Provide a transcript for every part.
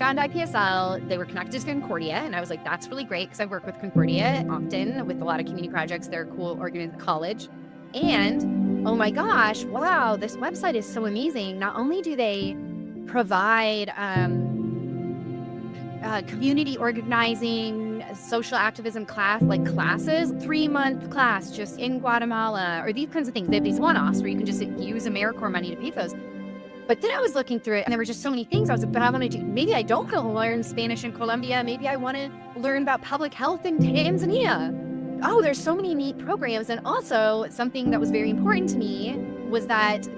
found IPSL. They were connected to Concordia, and I was like, that's really great because I work with Concordia often with a lot of community projects. They're a cool organized college. And oh my gosh, wow, this website is so amazing. Not only do they provide community organizing, social activism classes, 3-month class just in Guatemala, or these kinds of things. They have these one-offs where you can just use AmeriCorps money to pay for those. But then I was looking through it and there were just so many things. I was like, but I want to do, maybe I don't want to learn Spanish in Colombia. Maybe I want to learn about public health in Tanzania. Oh, there's so many neat programs. And also something that was very important to me was that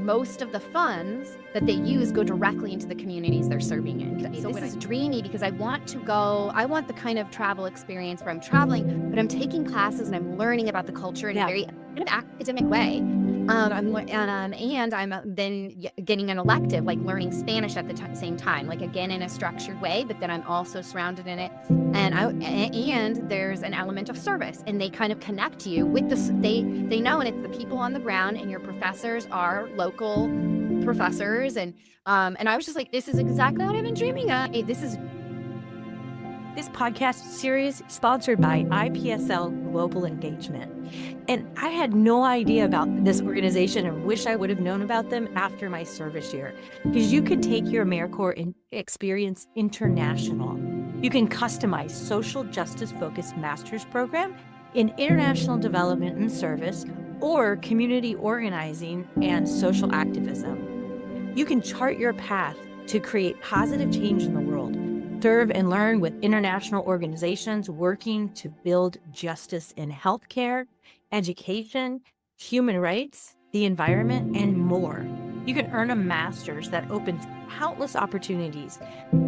most of the funds that they use go directly into the communities they're serving in. So this is dreamy because I want the kind of travel experience where I'm traveling, but I'm taking classes and I'm learning about the culture in a very kind of academic way. And I'm then getting an elective, like learning Spanish at the same time, like again in a structured way, but then I'm also surrounded in it. And there's an element of service, and they kind of connect you with this. They know, and it's the people on the ground, and your professors are local professors, and I was just like, this is exactly what I've been dreaming of. This podcast series is sponsored by IPSL Global Engagement. And I had no idea about this organization and wish I would have known about them after my service year. Because you could take your AmeriCorps experience international. You can customize social justice-focused master's program in international development and service, or community organizing and social activism. You can chart your path to create positive change in the world. Serve and learn with international organizations working to build justice in healthcare, education, human rights, the environment, and more. You can earn a master's that opens countless opportunities,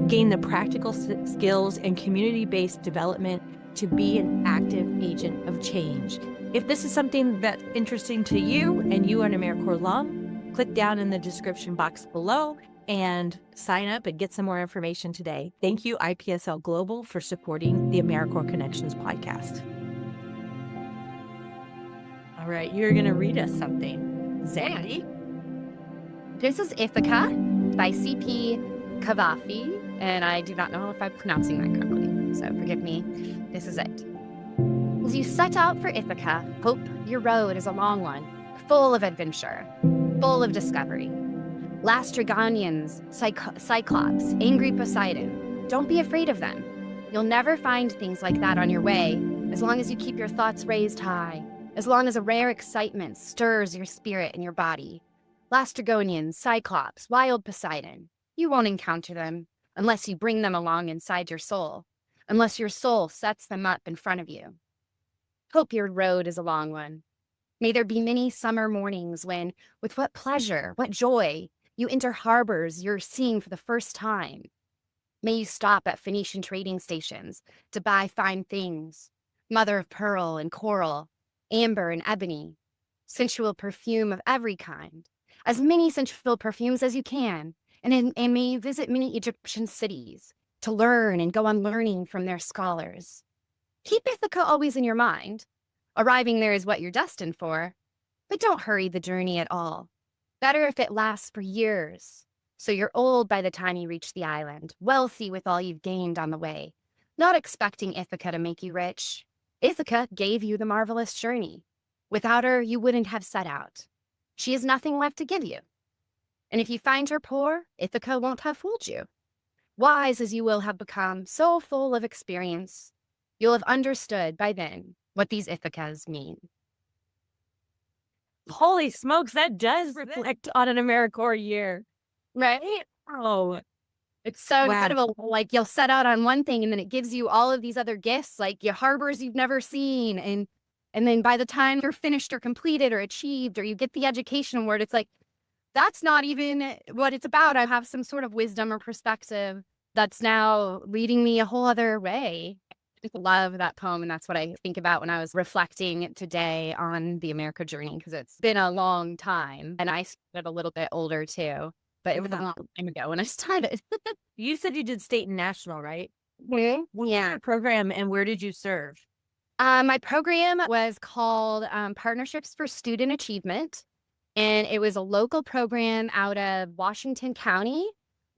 gain the practical skills and community-based development to be an active agent of change. If this is something that's interesting to you and you are an AmeriCorps alum, click down in the description box below and sign up and get some more information today. Thank you, IPSL Global, for supporting the AmeriCorps Connections podcast. All right, you're going to read us something. Zandy? This is Ithaca by C.P. Cavafi, and I do not know if I'm pronouncing that correctly, so forgive me. This is it. As you set out for Ithaca, hope your road is a long one, full of adventure, full of discovery. Lastrygonians, Cyclops, angry Poseidon. Don't be afraid of them. You'll never find things like that on your way, as long as you keep your thoughts raised high, as long as a rare excitement stirs your spirit and your body. Lastrygonians, Cyclops, wild Poseidon. You won't encounter them unless you bring them along inside your soul, unless your soul sets them up in front of you. Hope your road is a long one. May there be many summer mornings when, with what pleasure, what joy, you enter harbors you're seeing for the first time. May you stop at Phoenician trading stations to buy fine things, mother of pearl and coral, amber and ebony, sensual perfume of every kind, as many sensual perfumes as you can, and may you visit many Egyptian cities to learn and go on learning from their scholars. Keep Ithaca always in your mind. Arriving there is what you're destined for, but don't hurry the journey at all. Better if it lasts for years, so you're old by the time you reach the island, wealthy with all you've gained on the way, not expecting Ithaca to make you rich. Ithaca gave you the marvelous journey. Without her, you wouldn't have set out. She has nothing left to give you. And if you find her poor, Ithaca won't have fooled you. Wise as you will have become, so full of experience, you'll have understood by then what these Ithacas mean. Holy smokes, that does reflect on an AmeriCorps year. Right? Oh, it's so incredible. Like, you'll set out on one thing and then it gives you all of these other gifts, like your harbors you've never seen. And then by the time you're finished or completed or achieved, or you get the education award, it's like, that's not even what it's about. I have some sort of wisdom or perspective that's now leading me a whole other way. I just love that poem, and that's what I think about when I was reflecting today on the America journey, because it's been a long time, and I started a little bit older too, but it was a long time ago when I started. You said you did state and national, right? Yeah. What was your program, and where did you serve? My program was called Partnerships for Student Achievement, and it was a local program out of Washington County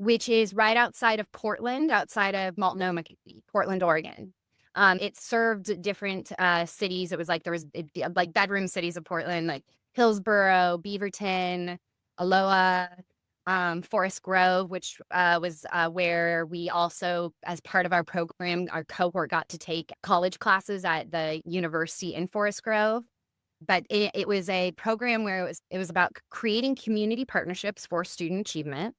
which is right outside of Portland, outside of Multnomah, Portland, Oregon. It served different cities. It was like there was like bedroom cities of Portland, like Hillsborough, Beaverton, Aloha, Forest Grove, which was where we also, as part of our program, our cohort got to take college classes at the university in Forest Grove. But it was a program where it was about creating community partnerships for student achievement.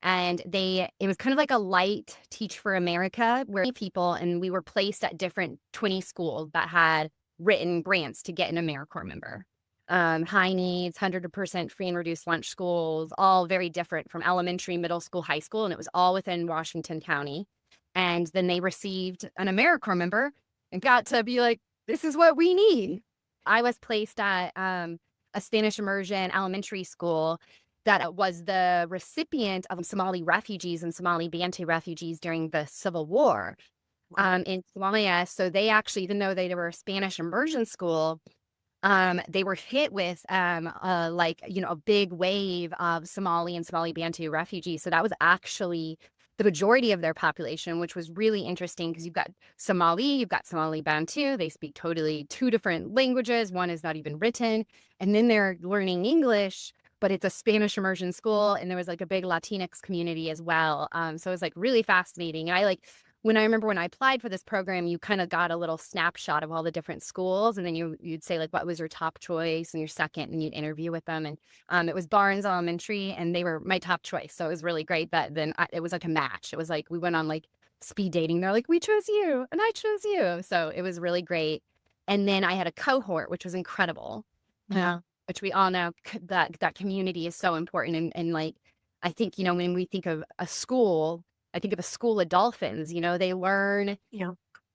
And it was kind of like a light Teach for America, where people, and we were placed at different 20 schools that had written grants to get an AmeriCorps member. High needs, 100% free and reduced lunch schools, all very different from elementary, middle school, high school. And it was all within Washington County. And then they received an AmeriCorps member and got to be like, this is what we need. I was placed at a Spanish immersion elementary school that was the recipient of Somali refugees and Somali Bantu refugees during the Civil War in Somalia. So they actually, even though they were a Spanish immersion school, they were hit with a big wave of Somali and Somali Bantu refugees. So that was actually the majority of their population, which was really interesting because you've got Somali, you've got Somali Bantu. They speak totally two different languages. One is not even written. And then they're learning English, but it's a Spanish immersion school. And there was like a big Latinx community as well. So it was like really fascinating. And when I applied for this program, you kind of got a little snapshot of all the different schools. And then you'd say like, what was your top choice and your second, and you'd interview with them. And it was Barnes Elementary, and they were my top choice. So it was really great. But then it was like a match. It was like, we went on like speed dating. They're like, we chose you and I chose you. So it was really great. And then I had a cohort, which was incredible. Yeah. Which we all know that community is so important. And like, I think, when we think of a school, I think of a school of dolphins, they learn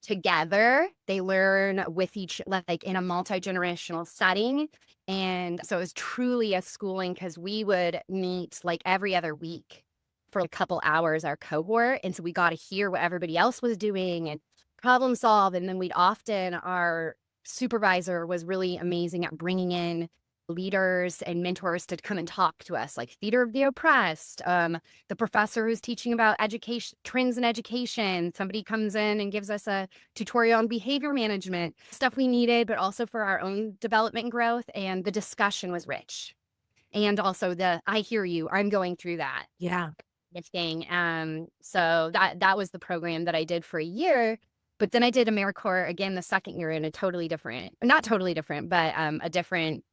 together, they learn with each, like in a multi-generational setting. And so it was truly a schooling, because we would meet like every other week for a couple hours, our cohort. And so we got to hear what everybody else was doing and problem solve. And then our supervisor was really amazing at bringing in leaders and mentors to come and talk to us, like Theater of the Oppressed, the professor who's teaching about education, trends in education. Somebody comes in and gives us a tutorial on behavior management, stuff we needed, but also for our own development and growth. And the discussion was rich. And also I hear you, I'm going through that. Yeah. Thing. So that was the program that I did for a year. But then I did AmeriCorps again the second year in a totally different, not totally different, but a different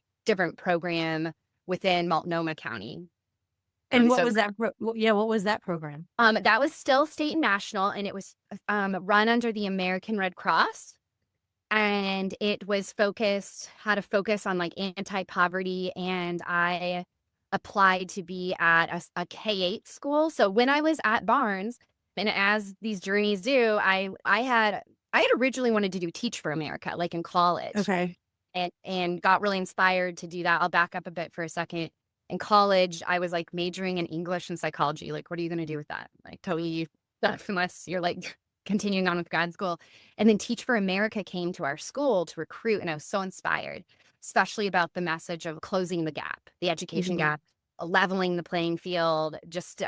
program within Multnomah County. And what was that? What was that program? That was still state and national, and it was run under the American Red Cross. And it was had a focus on like anti-poverty. And I applied to be at a K-8 school. So when I was at Barnes, and as these journeys do, I had originally wanted to do Teach for America, like in college. Okay. And got really inspired to do that. I'll back up a bit for a second. In college, I was like majoring in English and psychology. Like, what are you going to do with that? Like, totally stuff unless you're like continuing on with grad school. And then Teach for America came to our school to recruit, and I was so inspired, especially about the message of closing the gap, the education gap, leveling the playing field, just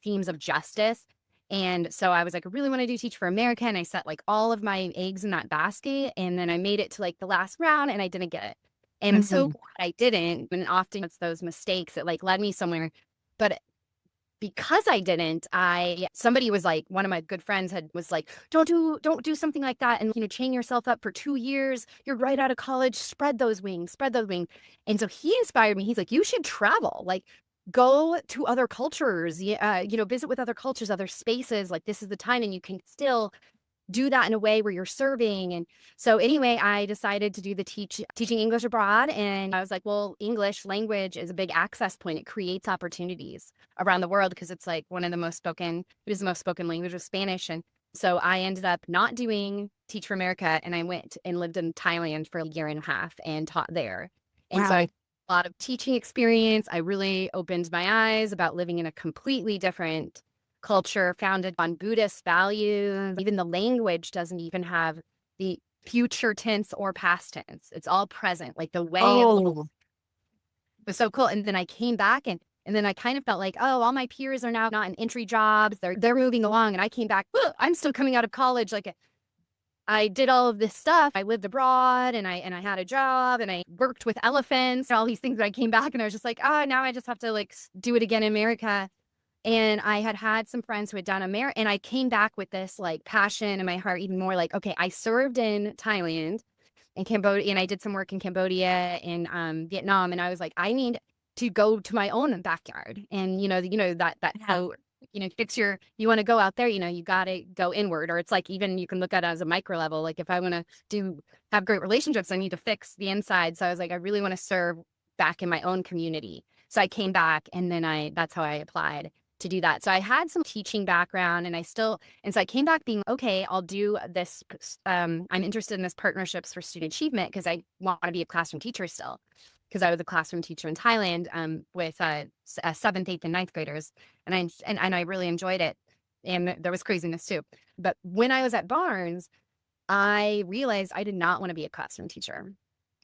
themes of justice. And so I was like, I really want to do Teach for America. And I set like all of my eggs in that basket. And then I made it to like the last round and I didn't get it. And I'm so glad I didn't. And often it's those mistakes that like led me somewhere. But because I didn't, somebody was like, one of my good friends was like, don't do something like that. And, chain yourself up for 2 years. You're right out of college. Spread those wings. And so he inspired me. He's like, you should travel. Like, go to other cultures, visit with other cultures, other spaces. Like, this is the time, and you can still do that in a way where you're serving. And so anyway, I decided to do the teaching English abroad. And I was like, well, English language is a big access point. It creates opportunities around the world because it's like it is the most spoken language of Spanish. And so I ended up not doing Teach for America, and I went and lived in Thailand for a year and a half and taught there. And so a lot of teaching experience. I really opened my eyes about living in a completely different culture founded on Buddhist values. Even the language doesn't even have the future tense or past tense. It's all present, like the way it was so cool. And then I came back and And then I kind of felt like, oh, all my peers are now not in entry jobs. They're moving along. And I came back, I'm still coming out of college. Like I did all of this stuff. I lived abroad and I had a job and I worked with elephants and all these things. But I came back and I was just like, oh, now I just have to like do it again in America. And I had some friends who had done and I came back with this like passion in my heart, even more like, okay, I served in Thailand and Cambodia, and I did some work in Cambodia and Vietnam. And I was like, I need to go to my own backyard. And, that how, you want to go out there, you got to go inward, or it's like, even you can look at it as a micro level. Like if I want to have great relationships, I need to fix the inside. So I was like, I really want to serve back in my own community. So I came back and then that's how I applied to do that. So I had some teaching background and so I came back being, okay, I'll do this. I'm interested in this partnerships for student achievement because I want to be a classroom teacher still, because I was a classroom teacher in Thailand with 7th, 8th, and 9th graders. And I really enjoyed it. And there was craziness too. But when I was at Barnes, I realized I did not want to be a classroom teacher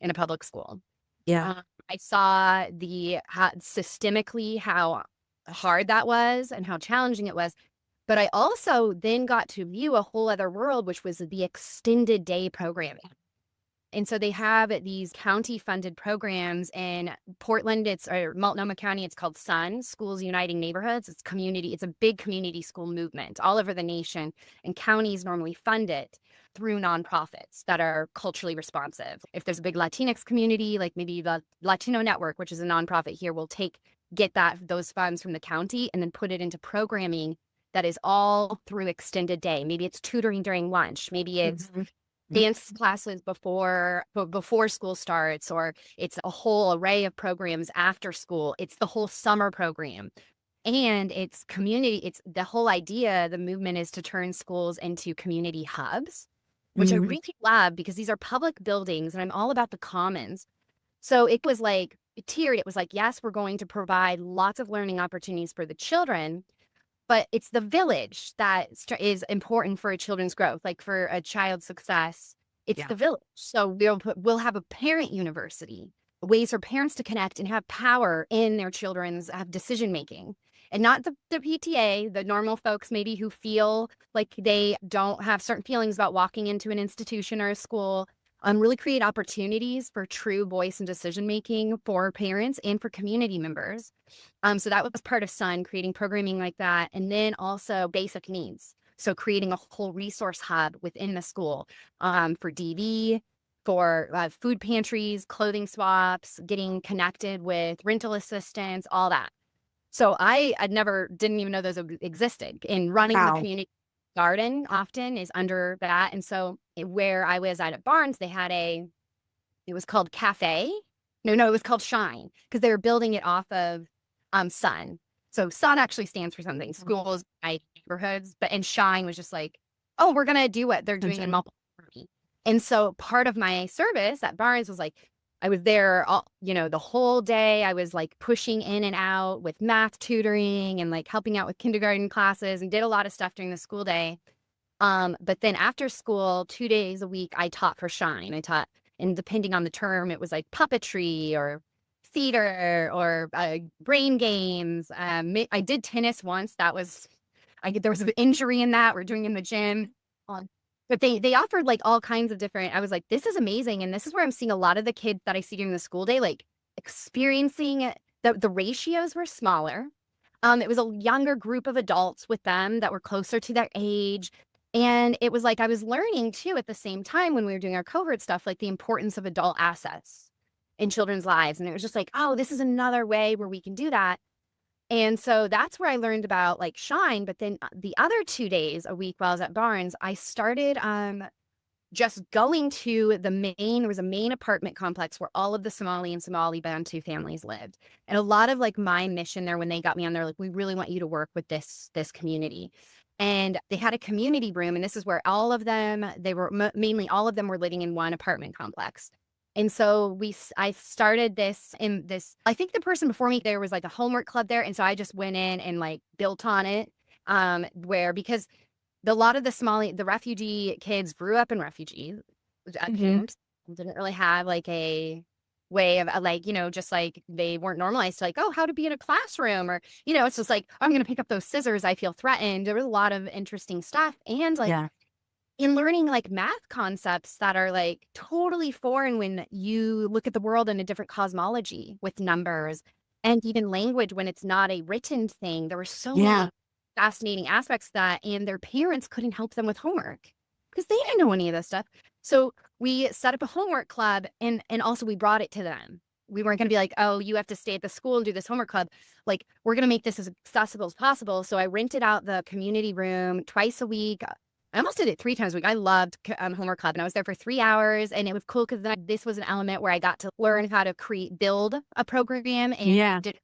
in a public school. Yeah. I saw systemically how hard that was and how challenging it was. But I also then got to view a whole other world, which was the extended day programming. And so they have these county funded programs in Portland, or Multnomah County, it's called SUN, Schools Uniting Neighborhoods. It's a big community school movement all over the nation. And counties normally fund it through nonprofits that are culturally responsive. If there's a big Latinx community, like maybe the Latino Network, which is a nonprofit here, will get those funds from the county and then put it into programming that is all through extended day. Maybe it's tutoring during lunch. Maybe it's dance classes before school starts, or it's a whole array of programs after school. It's the whole summer program. And it's community. It's the whole idea, the movement is to turn schools into community hubs, which I really love because these are public buildings and I'm all about the commons. So it was like tiered. It was like, yes, we're going to provide lots of learning opportunities for the children, but it's the village that is important for a children's growth, like for a child's success. It's the village. So we'll have a parent university, ways for parents to connect and have power in their children's decision making. And not the PTA, the normal folks maybe who feel like they don't have certain feelings about walking into an institution or a school. Really create opportunities for true voice and decision making for parents and for community members. So that was part of SUN, creating programming like that. And then also basic needs. So creating a whole resource hub within the school for DV, for food pantries, clothing swaps, getting connected with rental assistance, all that. So I didn't even know those existed. And running the community garden often is under that. And so where I was at Barnes, they had it was called Cafe. No, it was called Shine, because they were building it off of SUN. So SUN actually stands for something, schools, neighborhoods, and Shine was just like, oh, we're going to do what they're doing in multiple. And so part of my service at Barnes was like, I was there the whole day. I was like pushing in and out with math tutoring and like helping out with kindergarten classes and did a lot of stuff during the school day. But then after school, 2 days a week, I taught for Shine. I taught, and depending on the term, it was like puppetry or theater or brain games. I did tennis once. There was an injury in that. We're doing in the gym. But they offered like all kinds of different, I was like, this is amazing. And this is where I'm seeing a lot of the kids that I see during the school day, like experiencing it. The ratios were smaller. It was a younger group of adults with them that were closer to their age. And it was like, I was learning too at the same time when we were doing our cohort stuff, like the importance of adult assets in children's lives. And it was just like, oh, this is another way where we can do that. And so that's where I learned about like Shine. But then the other 2 days a week while I was at Barnes, I started just going to there was a main apartment complex where all of the Somali and Somali Bantu families lived. And a lot of like my mission there when they got me on there, like, we really want you to work with this community. And they had a community room. And this is where all of them were living in one apartment complex. And so I started this, I think the person before me, there was like a homework club there. And so I just went in and like built on it, because a lot of the refugee kids grew up in refugee camps, didn't really have like a way of like, just like they weren't normalized to like, oh, how to be in a classroom, or, it's just like, I'm going to pick up those scissors. I feel threatened. There was a lot of interesting stuff. And like Yeah. in learning like math concepts that are like totally foreign when you look at the world in a different cosmology with numbers, and even language when it's not a written thing. There were so many fascinating aspects to that, and their parents couldn't help them with homework because they didn't know any of this stuff. So we set up a homework club, and also we brought it to them. We weren't going to be like, oh, you have to stay at the school and do this homework club. Like, we're going to make this as accessible as possible. So I rented out the community room twice a week. I almost did it 3 times a week. I loved homework club, and I was there for 3 hours, and it was cool because this was an element where I got to learn how to build a program, and did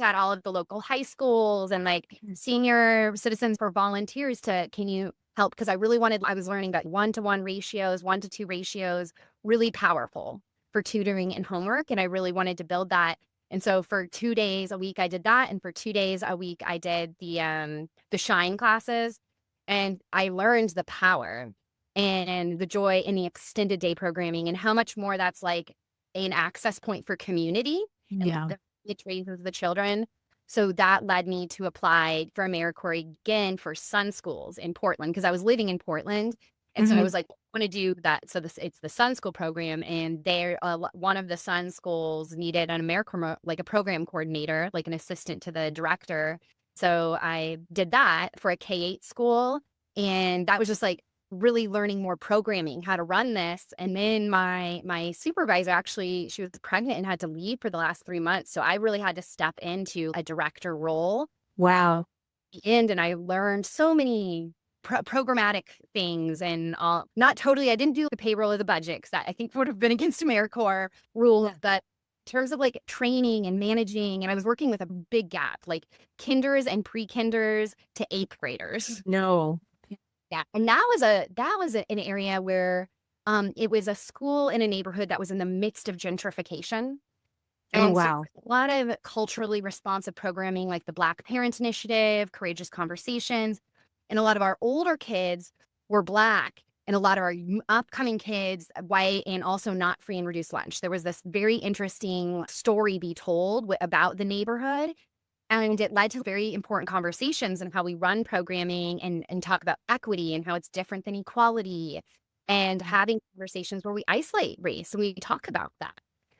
at all of the local high schools and like senior citizens for volunteers can you help? Because I was learning about 1-to-1 ratios, 1-to-2 ratios, really powerful for tutoring and homework. And I really wanted to build that. And so for 2 days a week, I did that. And for 2 days a week, I did the Shine classes. And I learned the power and the joy in the extended day programming, and how much more that's like an access point for community. And it raises the children. So that led me to apply for AmeriCorps again for Sun Schools in Portland, because I was living in Portland. And so I was like, I want to do that. So it's the Sun School program, and one of the Sun Schools needed an AmeriCorps, like a program coordinator, like an assistant to the director. So I did that for a K-8 school, and that was just like really learning more programming, how to run this. And then my supervisor, actually, she was pregnant and had to leave for the last 3 months. So I really had to step into a director role. Wow. And I learned so many programmatic things, and not totally, I didn't do the payroll or the budget, because that I think would have been against AmeriCorps rules, but in terms of like training and managing, and I was working with a big gap, like kinders and pre-kinders to 8th graders. No. Yeah. And that was an area where it was a school in a neighborhood that was in the midst of gentrification. And wow. So a lot of culturally responsive programming, like the Black Parents Initiative, Courageous Conversations. And a lot of our older kids were Black, and a lot of our upcoming kids, white, and also not free and reduced lunch. There was this very interesting story be told about the neighborhood. And it led to very important conversations on how we run programming and talk about equity and how it's different than equality, and having conversations where we isolate race and we talk about that.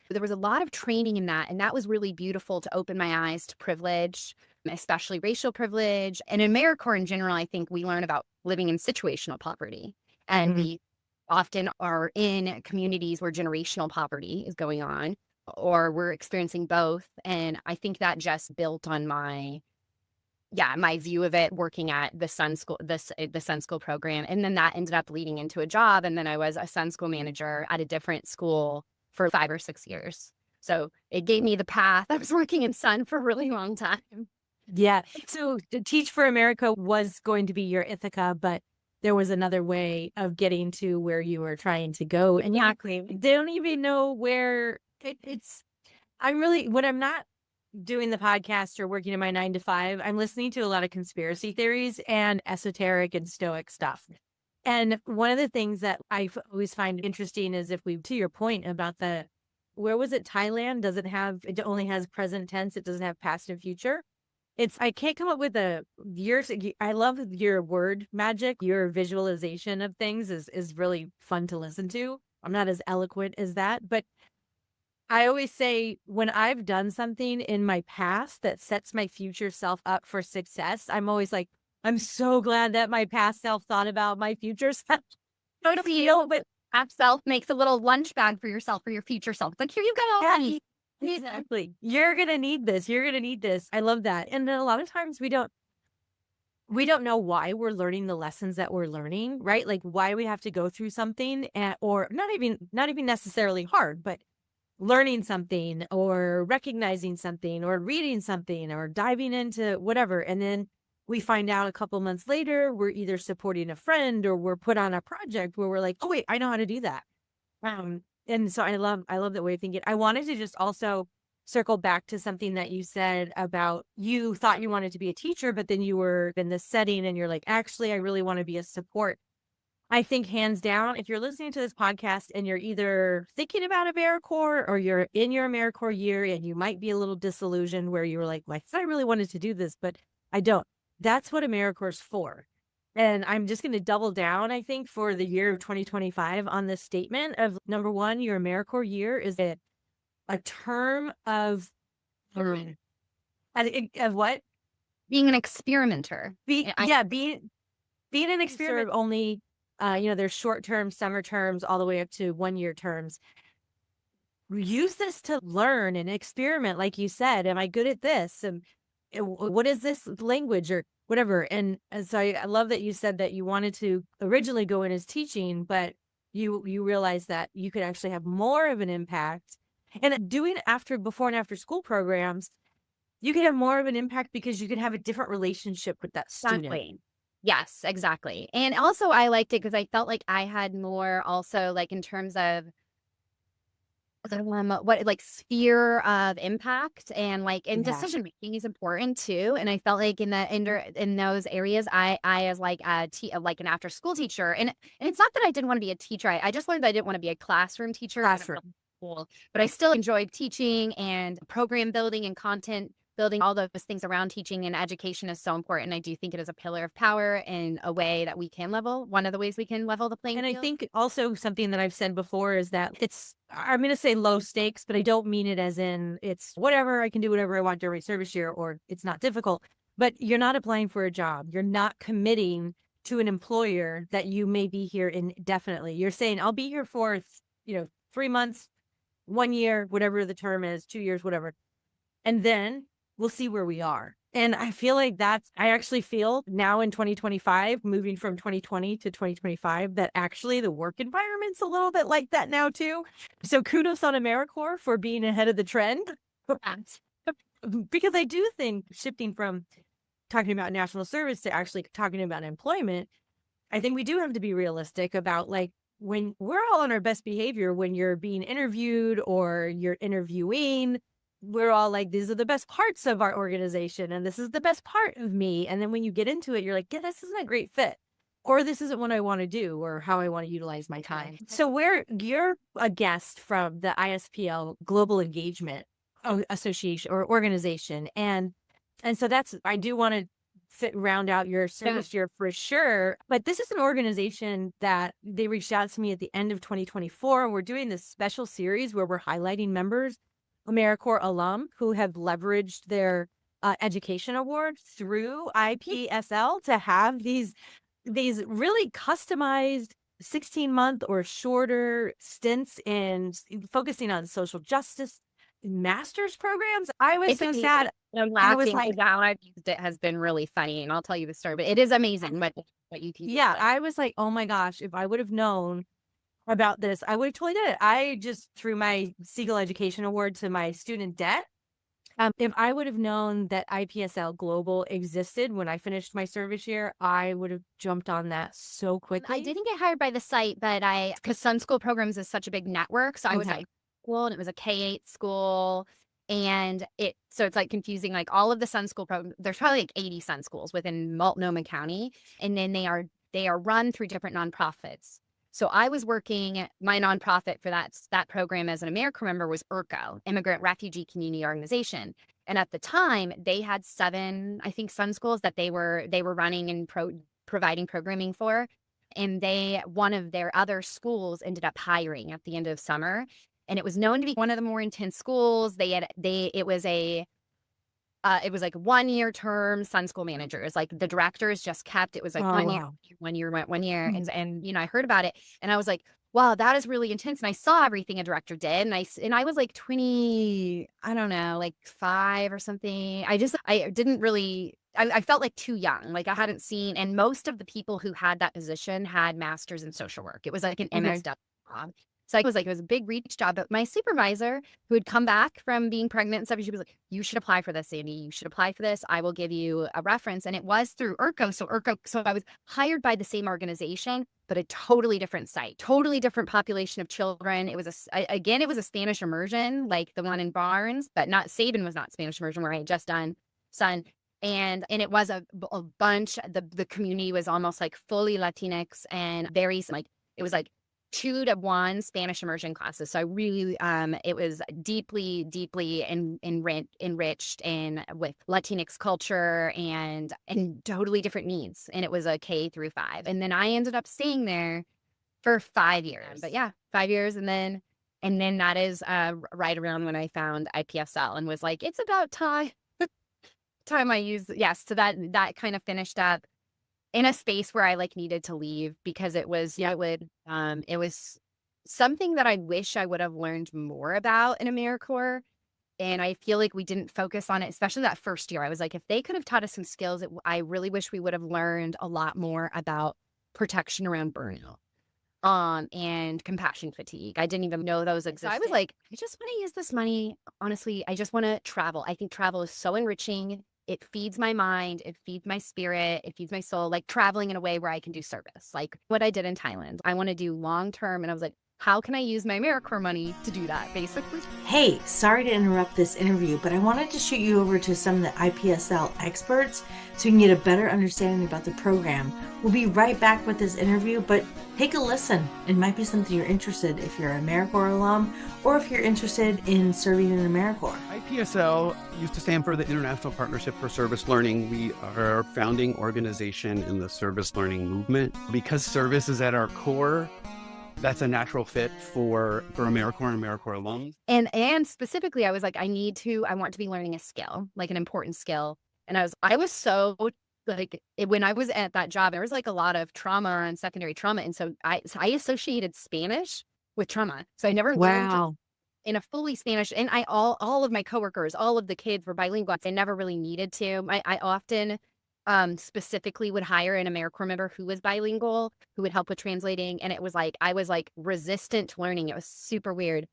There was a lot of training in that, and that was really beautiful to open my eyes to privilege, especially racial privilege. And in AmeriCorps in general, I think we learn about living in situational poverty. And we often are in communities where generational poverty is going on, or we're experiencing both. And I think that just built on my view of it working at the Sun School, the Sun School program. And then that ended up leading into a job. And then I was a Sun School manager at a different school for 5 or 6 years. So it gave me the path. I was working in Sun for a really long time. Yeah. So Teach for America was going to be your Ithaca, but there was another way of getting to where you were trying to go. And they don't even know where when I'm not doing the podcast or working in my 9 to 5, I'm listening to a lot of conspiracy theories and esoteric and stoic stuff. And one of the things that I always find interesting is to your point about where was it? Thailand it only has present tense. It doesn't have past and future. I can't come up with I love your word magic. Your visualization of things is really fun to listen to. I'm not as eloquent as that, but I always say when I've done something in my past that sets my future self up for success, I'm always like, I'm so glad that my past self thought about my future self. Totally. But past self makes a little lunch bag for yourself, for your future self. Like, here you go. Exactly. You're going to need this. You're going to need this. I love that. And then a lot of times we don't know why we're learning the lessons that we're learning, right? Like why we have to go through something or not even necessarily hard, but learning something or recognizing something or reading something or diving into whatever. And then we find out a couple months later, we're either supporting a friend or we're put on a project where we're like, oh wait, I know how to do that. And so I love that way of thinking. I wanted to just also circle back to something that you said about you thought you wanted to be a teacher, but then you were in this setting and you're like, actually, I really want to be a support. I think hands down, if you're listening to this podcast and you're either thinking about AmeriCorps or you're in your AmeriCorps year and you might be a little disillusioned where you were like, well, I really wanted to do this, but I don't. That's what AmeriCorps is for. And I'm just going to double down, I think, for the year of 2025 on this statement of number one, your AmeriCorps year is a term of what? Being an experimenter. Being an experiment only. There's short terms, summer terms, all the way up to 1 year terms. Use this to learn and experiment, like you said. Am I good at this? And what is this language or whatever? And so I love that you said that you wanted to originally go in as teaching, but you realized that you could actually have more of an impact. And doing before and after school programs, you can have more of an impact because you can have a different relationship with that student. Exactly. Yes, exactly. And also I liked it because I felt like I had more also like in terms of what like sphere of impact and like and decision making is important too. And I felt like in those areas, I as like like an after school teacher, and it's not that I didn't want to be a teacher. I just learned that I didn't want to be a classroom teacher. But I still enjoyed teaching and program building and content building. All those things around teaching and education is so important. I do think it is a pillar of power in a way that we can one of the ways we can level the playing field. And I think also something that I've said before is that I'm going to say low stakes, but I don't mean it as in it's whatever, I can do whatever I want during my service year, or it's not difficult. But you're not applying for a job. You're not committing to an employer that you may be here indefinitely. You're saying, I'll be here for, 3 months, 1 year, whatever the term is, 2 years, whatever. And then we'll see where we are. And I feel like I actually feel now in 2025, moving from 2020 to 2025, that actually the work environment's a little bit like that now too. So kudos on AmeriCorps for being ahead of the trend. Because I do think shifting from talking about national service to actually talking about employment, I think we do have to be realistic about like when we're all on our best behavior, when you're being interviewed or you're interviewing, we're all like, these are the best parts of our organization and this is the best part of me. And then when you get into it, you're like, yeah, this isn't a great fit, or this isn't what I want to do or how I want to utilize my time. So you're a guest from the IPSL Global Engagement Association or organization. And so I do want to round out your service year for sure. But this is an organization that they reached out to me at the end of 2024. We're doing this special series where we're highlighting members, AmeriCorps alum, who have leveraged their education award through IPSL to have these really customized 16-month or shorter stints in focusing on social justice master's programs. I was so sad. I'm laughing now. It has been really funny, and I'll tell you the story, but it is amazing what you can do. Yeah, I was like, oh my gosh, if I would have known about this, I would have totally did it. I just threw my Segal Education Award to my student debt. If I would have known that IPSL Global existed when I finished my service year, I would have jumped on that so quickly. I didn't get hired by the site, but because Sun School Programs is such a big network, so I was at school, and it was a K-8 school, and so it's like confusing, like all of the Sun School programs. There's probably like 80 Sun Schools within Multnomah County, and then they are run through different nonprofits. So I was working, my nonprofit for that program as an AmeriCorps member was IRCO, Immigrant Refugee Community Organization. And at the time, they had 7, I think, Sun Schools that they were running and providing programming for. And one of their other schools ended up hiring at the end of summer. And it was known to be one of the more intense schools. It was like 1 year term Sun School managers. Like the directors just kept, it was like 1 year, 1 year went 1 year. And I heard about it and I was like, wow, that is really intense. And I saw everything a director did. And I was like 20, I don't know, like 5 or something. I didn't really, I felt like too young. Like I hadn't seen, and most of the people who had that position had masters in social work. It was like an MSW job. So it was a big reach job. But my supervisor, who had come back from being pregnant and stuff, she was like, you should apply for this, Zandy. You should apply for this. I will give you a reference. And it was through IRCO. So I was hired by the same organization, but a totally different site, totally different population of children. It was it was a Spanish immersion, like the one in Barnes, but Sabin was not Spanish immersion where I had just done Sun. And it was a bunch, the community was almost like fully Latinx and very like, it was like 2-to-1 Spanish immersion classes. So I really, it was deeply, deeply enriched in with Latinx culture and totally different needs. And it was a K-5. And then I ended up staying there for 5 years. But yeah, 5 years. And then that is right around when I found IPSL and was like, it's about time I used. Yes. So that kind of finished up in a space where I like needed to leave because it was, it was something that I wish I would have learned more about in AmeriCorps. And I feel like we didn't focus on it, especially that first year. I was like, if they could have taught us some skills, I really wish we would have learned a lot more about protection around burnout. And compassion fatigue. I didn't even know those existed. So I was like, I just want to use this money. Honestly, I just want to travel. I think travel is so enriching. It feeds my mind. It feeds my spirit. It feeds my soul, like traveling in a way where I can do service, like what I did in Thailand. I want to do long term. And I was like, how can I use my AmeriCorps money to do that, basically? Hey, sorry to interrupt this interview, but I wanted to shoot you over to some of the IPSL experts so you can get a better understanding about the program. We'll be right back with this interview, but take a listen. It might be something you're interested if you're an AmeriCorps alum or if you're interested in serving in AmeriCorps. IPSL used to stand for the International Partnership for Service Learning. We are a founding organization in the service learning movement. Because service is at our core, that's a natural fit for AmeriCorps and AmeriCorps alums. And specifically, I was like, I want to be learning a skill, like an important skill. And I was so like, when I was at that job, there was like a lot of trauma and secondary trauma. And so I associated Spanish with trauma. So I never learned in a fully Spanish, and all of my coworkers, all of the kids were bilingual. I never really needed to. I often specifically would hire an AmeriCorps member who was bilingual, who would help with translating. And it was like, I was like resistant to learning. It was super weird.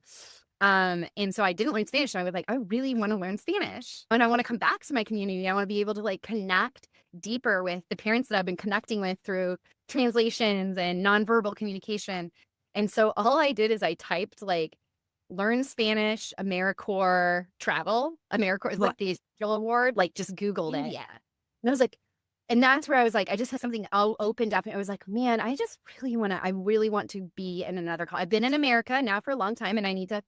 And so I didn't learn Spanish. And I was like, I really want to learn Spanish. And I want to come back to my community. I want to be able to like connect deeper with the parents that I've been connecting with through translations and nonverbal communication. And so all I did is I typed like, learn Spanish, AmeriCorps travel. AmeriCorps is like the APSL Award, like just Googled it. Yeah. And I was like, and that's where I was like, I just had something opened up. And I was like, man, I really want to be in another college. I've been in America now for a long time and I need to,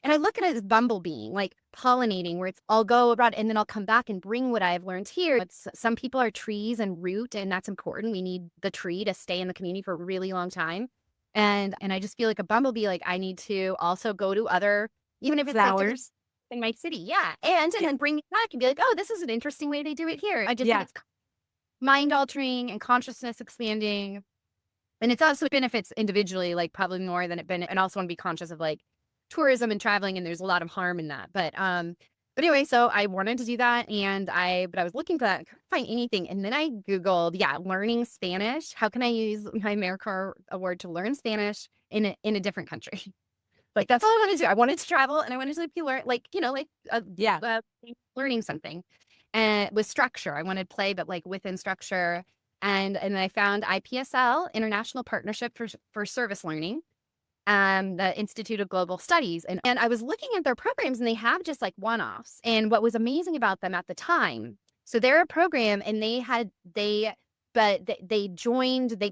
and I look at it as bumblebeeing, like pollinating, where I'll go abroad and then I'll come back and bring what I've learned here. Some people are trees and root, and that's important. We need the tree to stay in the community for a really long time. And I just feel like a bumblebee, like I need to also go to other, even if it's flowers in my city. Yeah. And then bring it back and be like, oh, this is an interesting way they do it here. I just think it's mind altering and consciousness expanding. And it's also benefits individually, like probably more than and also want to be conscious of like tourism and traveling. And there's a lot of harm in that. But anyway, so I wanted to do that. But I was looking for that, I couldn't find anything. And then I Googled, learning Spanish. How can I use my AmeriCorps award to learn Spanish in a different country? Like, that's all I wanted to do. I wanted to travel and I wanted to be learning something. And with structure, I wanted play, but like within structure. And I found IPSL, International Partnership for Service Learning, the Institute of Global Studies. And I was looking at their programs and they have just like one-offs. And what was amazing about them at the time, so they're a program and they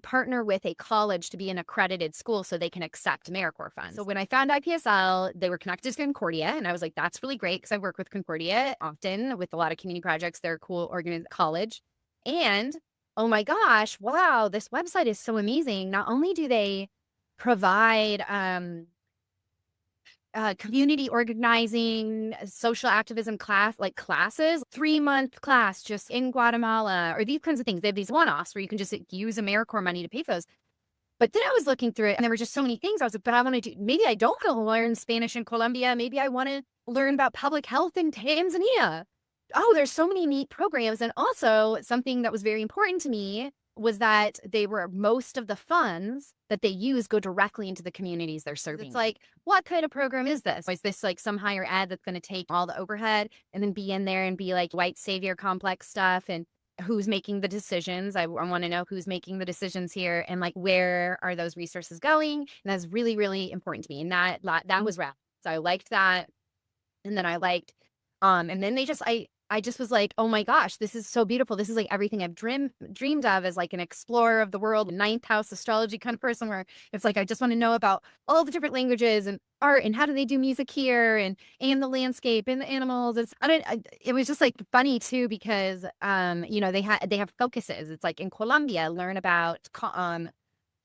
partner with a college to be an accredited school so they can accept AmeriCorps funds. So when I found IPSL, they were connected to Concordia. And I was like, that's really great because I work with Concordia often with a lot of community projects. They're a cool organized college. And oh my gosh, wow, this website is so amazing. Not only do they provide community organizing, social activism classes, 3-month class just in Guatemala, or these kinds of things. They have these one-offs where you can just use AmeriCorps money to pay for those. But then I was looking through it and there were just so many things. I was like, but I want to do, maybe I don't want to learn Spanish in Colombia. Maybe I want to learn about public health in Tanzania. Oh, there's so many neat programs. And also something that was very important to me was that most of the funds that they use go directly into the communities they're serving. It's like, what kind of program is this? Is this like some higher ed that's going to take all the overhead and then be in there and be like white savior complex stuff? And who's making the decisions? I want to know who's making the decisions here and like, where are those resources going? And that's really, really important to me. And that was rad. So I liked that. And then I liked, and then I just was like, oh my gosh, this is so beautiful. This is like everything I've dreamed of as like an explorer of the world, ninth house astrology kind of person, where it's like, I just want to know about all the different languages and art and how do they do music here and the landscape and the animals. It was just like funny too, because, they have focuses. It's like in Colombia, learn about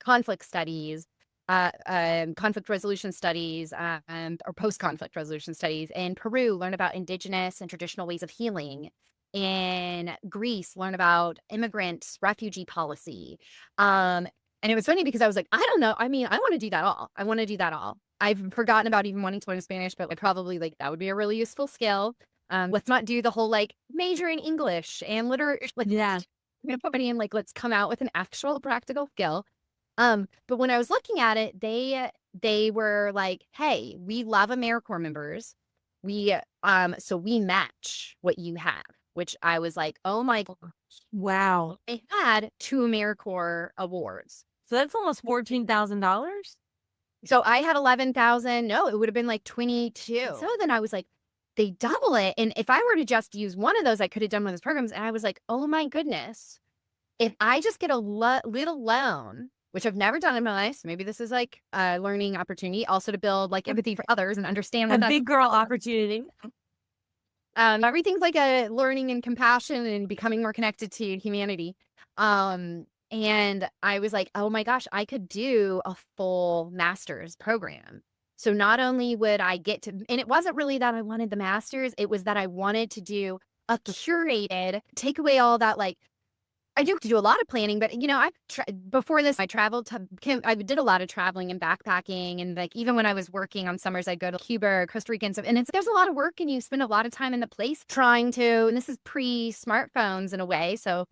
conflict studies, conflict resolution studies, or post-conflict resolution studies. In Peru, learn about indigenous and traditional ways of healing. In Greece, learn about immigrant refugee policy. And it was funny because I was like, I don't know. I mean, I want to do that all. I want to do that all. I've forgotten about even wanting to learn Spanish, but probably like that would be a really useful skill. Let's not do the whole like major in English and literature. Like, Yeah. I'm gonna put money in, like, let's come out with an actual practical skill. But when I was looking at it, they were like, hey, we love AmeriCorps members. So we match what you have, which I was like, oh my gosh. Wow. They had 2 AmeriCorps awards. So that's almost $14,000. So I had 11,000. No, it would have been like 22. So then I was like, they double it. And if I were to just use one of those, I could have done one of those programs. And I was like, oh my goodness, if I just get a little loan, which I've never done in my life. So maybe this is like a learning opportunity also to build like empathy for others and understand what A big girl opportunity. Everything's like a learning and compassion and becoming more connected to humanity. And I was like, oh my gosh, I could do a full master's program. So not only would I get to, and it wasn't really that I wanted the master's, it was that I wanted to do a curated, take away all that, like, I do a lot of planning, but before this, I did a lot of traveling and backpacking, and like even when I was working on summers, I'd go to Cuba or Costa Rica and stuff. And there's a lot of work, and you spend a lot of time in the place trying to. And this is pre-smartphones in a way, so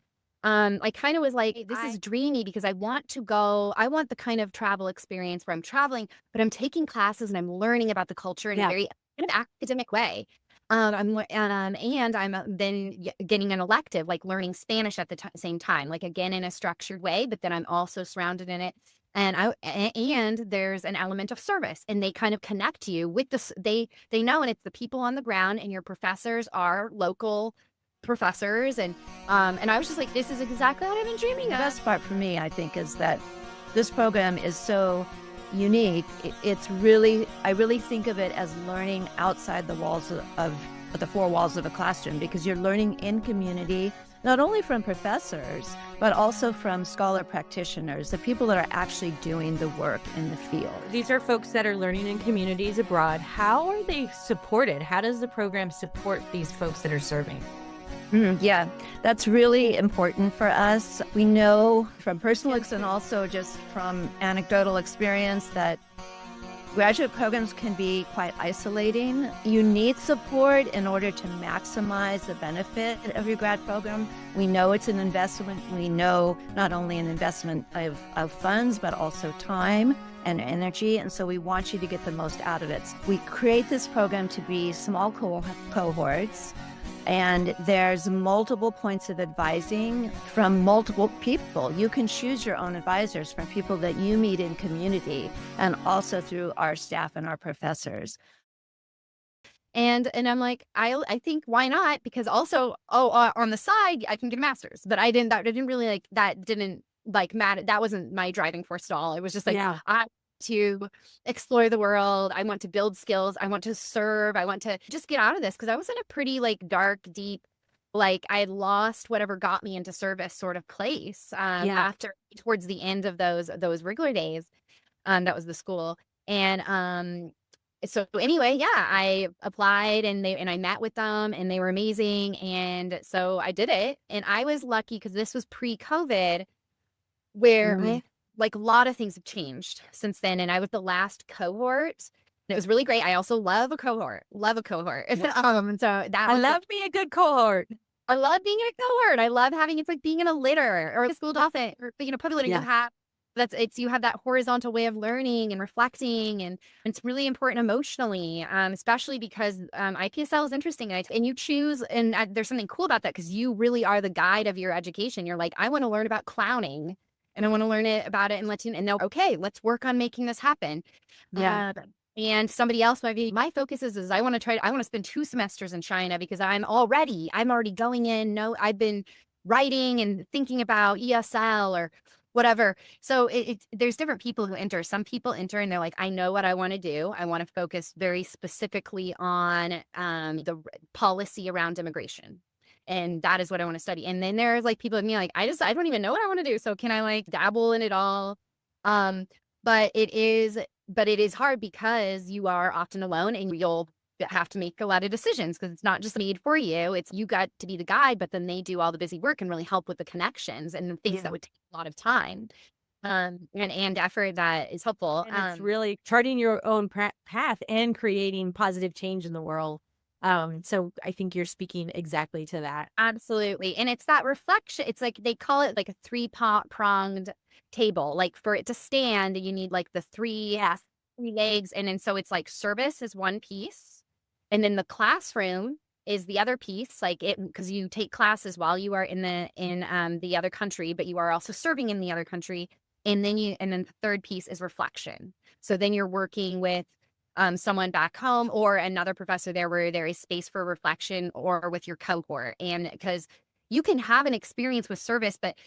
I kind of was like, this is dreamy because I want the kind of travel experience where I'm traveling, but I'm taking classes and I'm learning about the culture in a very kind of academic way. I'm then getting an elective, like learning Spanish at the same time, like again in a structured way, but then I'm also surrounded in it. And there's an element of service, and they kind of connect you with this. They know, and it's the people on the ground, and your professors are local professors. And I was just like, this is exactly what I've been dreaming of. The best part for me, I think, is that this program is so unique. I really think of it as learning outside the walls of the 4 walls of a classroom, because you're learning in community, not only from professors, but also from scholar practitioners, the people that are actually doing the work in the field. These are folks that are learning in communities abroad. How are they supported? How does the program support these folks that are serving? Yeah, that's really important for us. We know from personal and also just from anecdotal experience that graduate programs can be quite isolating. You need support in order to maximize the benefit of your grad program. We know it's an investment. We know not only an investment of funds, but also time and energy. And so we want you to get the most out of it. We create this program to be small cohorts. And there's multiple points of advising from multiple people. You can choose your own advisors from people that you meet in community, and also through our staff and our professors. And I'm like, I think, why not? Because also, on the side, I can get a master's. But that didn't really matter. That wasn't my driving force at all. It was just like, I to explore the world. I want to build skills. I want to serve. I want to just get out of this, because I was in a pretty like dark, deep, like I had lost whatever got me into service sort of place after towards the end of those regular days. That was the school. And so anyway, I applied and I met with them, and they were amazing. And so I did it, and I was lucky because this was pre-COVID, where like a lot of things have changed since then. And I was the last cohort, and it was really great. I also love a cohort. And so that I love being a good cohort. I love being in a cohort. I love having, it's like being in a litter or a school dolphin or being in a public litter. You have that horizontal way of learning and reflecting, and it's really important emotionally, especially because IPSL is interesting, and you choose, and there's something cool about that, because you really are the guide of your education. You're like, I want to learn about clowning, and I want to learn about it and and they'll, okay, let's work on making this happen. And somebody else might be, my focus is I want to spend 2 semesters in China because I'm already going in. No, I've been writing and thinking about ESL or whatever. So there's different people who enter. Some people enter and they're like, I know what I want to do. I want to focus very specifically on the policy around immigration. And that is what I want to study. And then there's like people like me, like, I don't even know what I want to do. So can I like dabble in it all? But it is hard because you are often alone and you'll have to make a lot of decisions because it's not just made for you. It's you got to be the guide, but then they do all the busy work and really help with the connections and the things that would take a lot of time and effort that is helpful. And it's really charting your own path and creating positive change in the world. So I think you're speaking exactly to that. Absolutely. And it's that reflection. It's like they call it like a 3-pronged table. Like for it to stand, you need like the three legs. And then so it's like service is one piece. And then the classroom is the other piece, like it because you take classes while you are in the other country, but you are also serving in the other country. And then the third piece is reflection. So then you're working with someone back home or another professor there where there is space for reflection or with your cohort. And because you can have an experience with service, but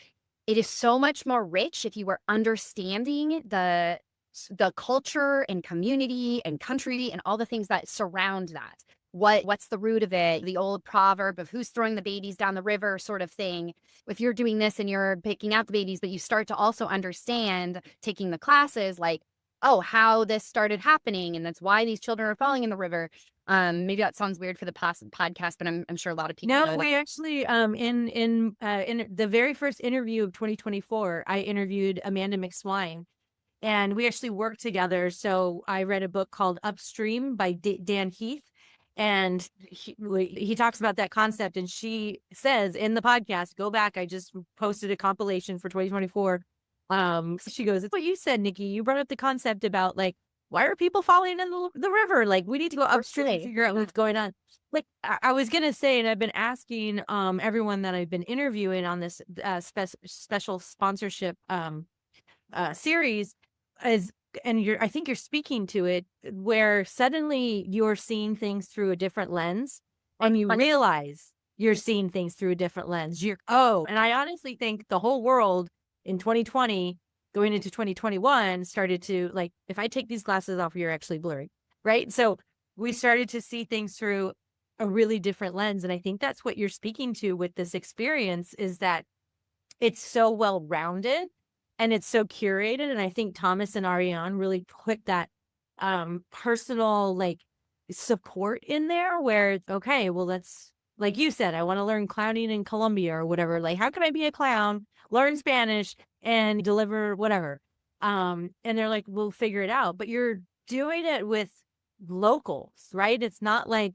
it is so much more rich if you are understanding the culture and community and country and all the things that surround that. What's the root of it? The old proverb of who's throwing the babies down the river sort of thing. If you're doing this and you're picking out the babies, but you start to also understand taking the classes, like, oh, how this started happening. And that's why these children are falling in the river. Maybe that sounds weird for the podcast, but I'm sure a lot of people know. No, we actually, in the very first interview of 2024, I interviewed Amanda McSwine. And we actually worked together. So I read a book called Upstream by Dan Heath. And he talks about that concept. And she says in the podcast, go back, I just posted a compilation for 2024. She goes, it's what you said, Nikki. You brought up the concept about like, why are people falling in the river? Like, we need to go upstream and figure out what's going on. Like I was going to say, and I've been asking everyone that I've been interviewing on this special sponsorship series I think you're speaking to it, where suddenly you're seeing things through a different lens and you realize you're seeing things through a different lens. And I honestly think the whole world in 2020 going into 2021 started to like, if I take these glasses off, you're actually blurry, right? So we started to see things through a really different lens. And I think that's what you're speaking to with this experience, is that it's so well-rounded and it's so curated. And I think Thomas and Ariane really put that personal like support in there where, okay, well, let's, like you said, I want to learn clowning in Colombia or whatever. Like, how can I be a clown, learn Spanish and deliver whatever? And they're like, we'll figure it out. But you're doing it with locals, right? It's not like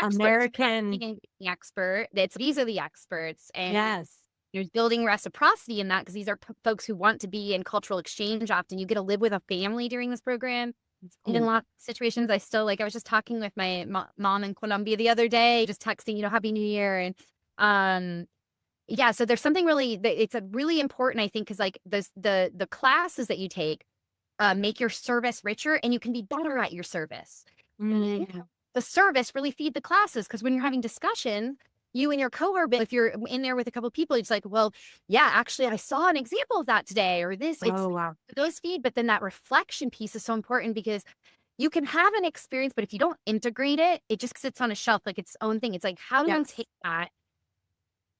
American. The expert. These are the experts. And yes. You're building reciprocity in that because these are folks who want to be in cultural exchange. Often you get to live with a family during this program. Cool. In a lot of situations, I was just talking with my mom in Colombia the other day, just texting, Happy New Year. And so there's something really, it's a really important, I think, because like the classes that you take make your service richer and you can be better at your service. Mm-hmm. The service really feed the classes because when you're having discussion, you and your cohort, if you're in there with a couple of people, it's like, well, yeah, actually, I saw an example of that today, or this. Wow. Those feed, but then that reflection piece is so important because you can have an experience, but if you don't integrate it, it just sits on a shelf like its own thing. It's like, how do I take that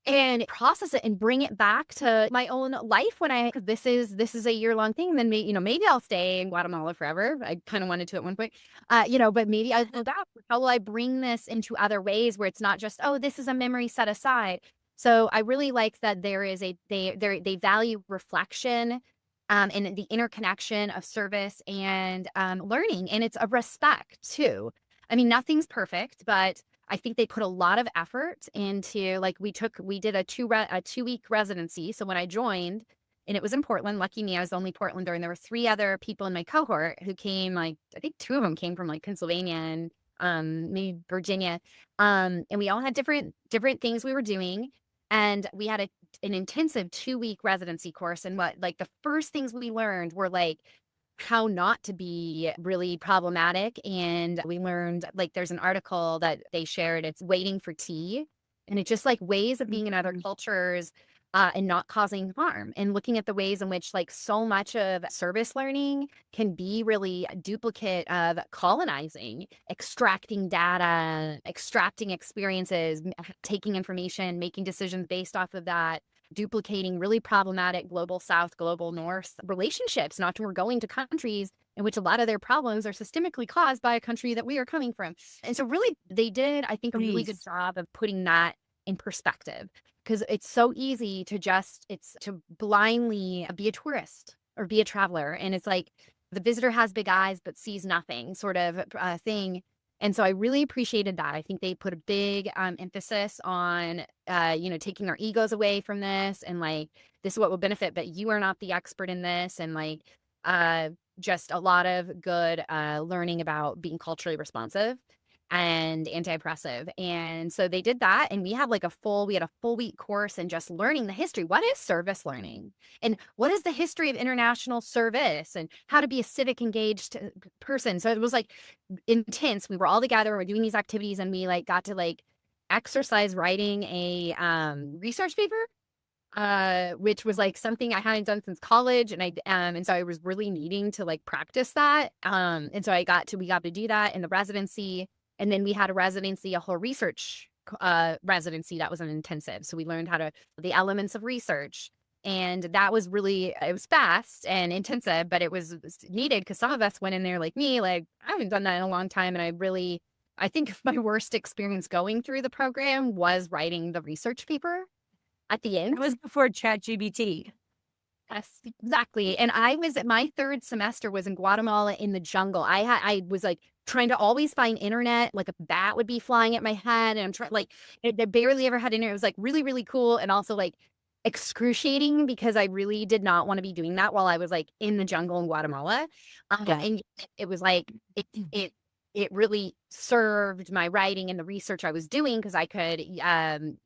and process it and bring it back to my own life because this is a year-long thing. And then maybe I'll stay in Guatemala forever. I kind of wanted to at one point, but maybe I'll go back. How will I bring this into other ways where it's not just, oh, this is a memory set aside. So I really like that there is they value reflection and the interconnection of service and learning. And it's a respect too. I mean, nothing's perfect, but I think they put a lot of effort into, like, we did a 2-week residency. So when I joined, and it was in Portland, lucky me, I was the only Portlander, and there were 3 other people in my cohort who came, like, I think 2 of them came from like Pennsylvania and maybe Virginia. And we all had different things we were doing. And we had an intensive 2-week residency course. And the first things we learned were like how not to be really problematic. And we learned, like, there's an article that they shared, it's waiting for tea. And it's just like ways of being in other cultures and not causing harm, and looking at the ways in which like so much of service learning can be really a duplicate of colonizing, extracting data, extracting experiences, taking information, making decisions based off of that, duplicating really problematic global South, global North relationships. Not we're going to countries in which a lot of their problems are systemically caused by a country that we are coming from. And so really they did, I think, a really good job of putting that in perspective, because it's so easy to to blindly be a tourist or be a traveler. And it's like the visitor has big eyes but sees nothing sort of thing. And so I really appreciated that. I think they put a big emphasis on, taking our egos away from this, and like, this is what will benefit, but you are not the expert in this. And like, just a lot of good learning about being culturally responsive and anti-oppressive. And so they did that. And we had a full week course in just learning the history. What is service learning? And what is the history of international service, and how to be a civic engaged person? So it was like intense. We were all together, we're doing these activities, and we got to exercise writing a research paper, which was something I hadn't done since college. And so I was really needing to practice that. And so we got to do that in the residency. And then we had a whole research residency that was an intensive. So we learned the elements of research. And that was it was fast and intensive, but it was needed, because some of us went in there like me, I haven't done that in a long time. And I think my worst experience going through the program was writing the research paper at the end. It was before ChatGPT. Yes, exactly. And my third semester was in Guatemala in the jungle. I was trying to always find internet, a bat would be flying at my head. And I'm trying, I barely ever had internet. It was really, really cool. And also excruciating, because I really did not want to be doing that while I was in the jungle in Guatemala. And it was it really served my writing and the research I was doing, because I could